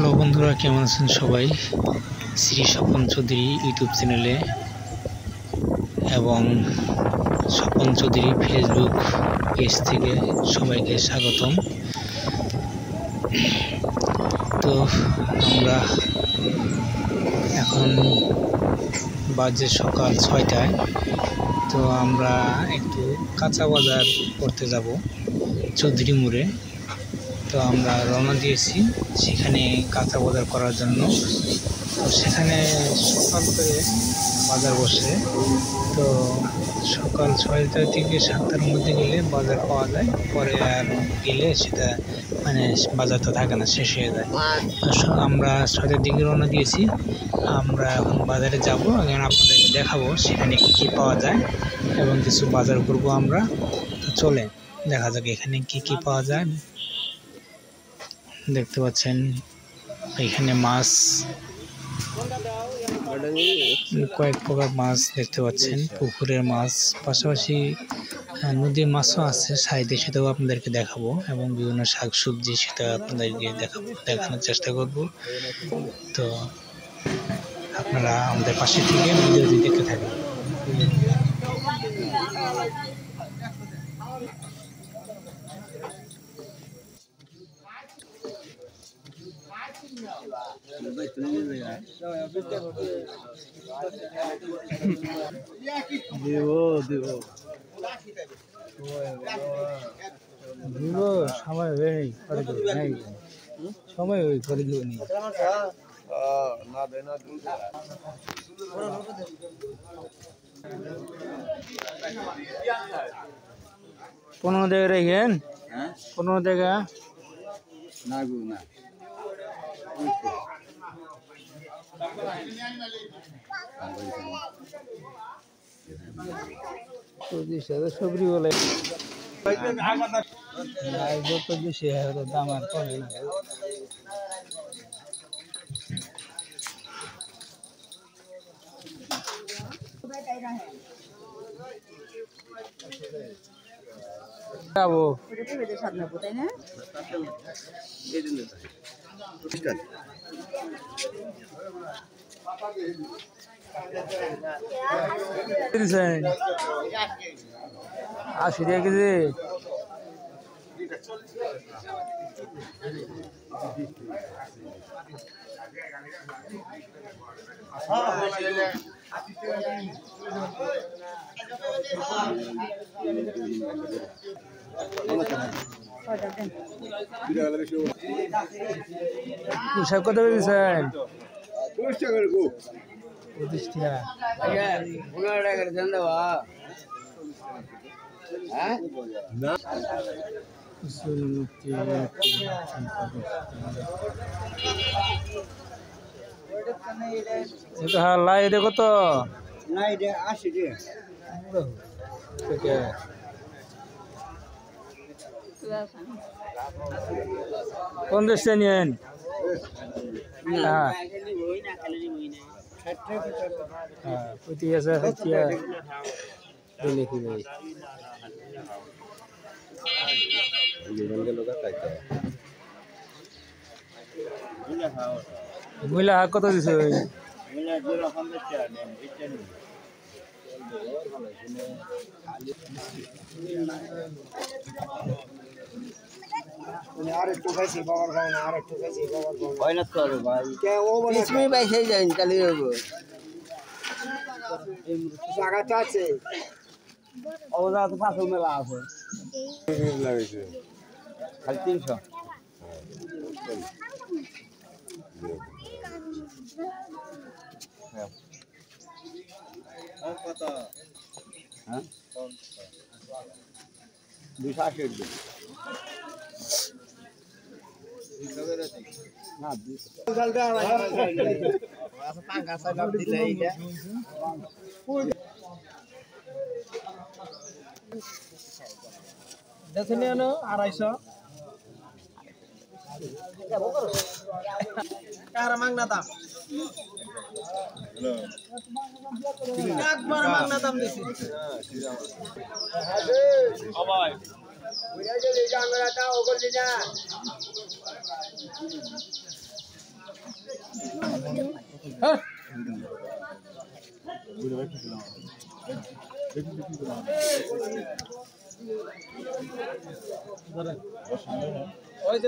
Hello বন্ধুরা, কেমন আছেন সবাই? শ্রী স্বপন চৌধুরী ইউটিউব চ্যানেলে এবং স্বপন চৌধুরী ফেসবুক পেজ থেকে সবাইকে স্বাগতম। তো আমরা এখন বাজে সকাল 6টায়। তো আমরা একটু কাঁচা বাজার করতে যাব চৌধুরী মোড়ে। তো আমরা রওনা দিয়েছি সেখানে কাঁচা বাজার করার জন্য। তো সেখানে সকাল করে বাজার বসে। তো সকাল 6টা থেকে 7টার মধ্যে গেলে বাজার পাওয়া যায়, পরে আর গেলে সেটা বাজারটা থাকে না, শেষ হয়ে যায়। আমরা 6টার দিকে রওনা দিয়েছি। আমরা এখন বাজারে যাব, এখন আপনাদেরকে দেখাবো সেখানে কী কী পাওয়া যায় এবং কিছু বাজার করবো আমরা। তো চলে দেখা যাক এখানে কী কী পাওয়া যায়। দেখতে পাচ্ছেন এখানে মাছ, কয়েক প্রকার মাছ দেখতে পাচ্ছেন, পুকুরের মাছ, পাশাপাশি নদীর মাছও আছে সাইডে, সেটাও আপনাদেরকে দেখাবো এবং বিভিন্ন শাকসবজি সেটা আপনাদেরকে দেখানোর চেষ্টা করব। তো আপনারা আমাদের পাশে থেকে ভিডিওটি দেখতে থাকেন। সময় হয়নি, সময় করে দিবনি। 15 টাকা রেখেন, 15 টাকা না গো না। সবরি বলে যত বেশি দাম আর কমে না। যাবো তাই না? আশি টাকা কেজি। পোশাক কত পেয়েছেন? 25 টাকা। 25 টাকা। 15 টাকার দেন দেওয়া। হ্যাঁ না লাই এটা কত? না এটা 80 টাকা। 50 টাকা নিয়েন। হ্যাঁ ঠিক আছে। মহিলা হাক কত দিছে? আরেকটু খাইছি বাবার খাও না, আরেকটু খাইছি বাবার খাও না। হয় না তো ভাই, কে ও বলে তুমি বাইসে যাইন কালি হইব। জায়গাটা আছে ওরা তো পাশে মেলা আছে লাগাইছে খালি 300। কত? হ্যাঁ 280 না 250 কারা মাংনা দাম একবার মাংনা দাম দিছি সবাই ওইটা যে জাঙ্গলাটা ওগল দিনা ওই যে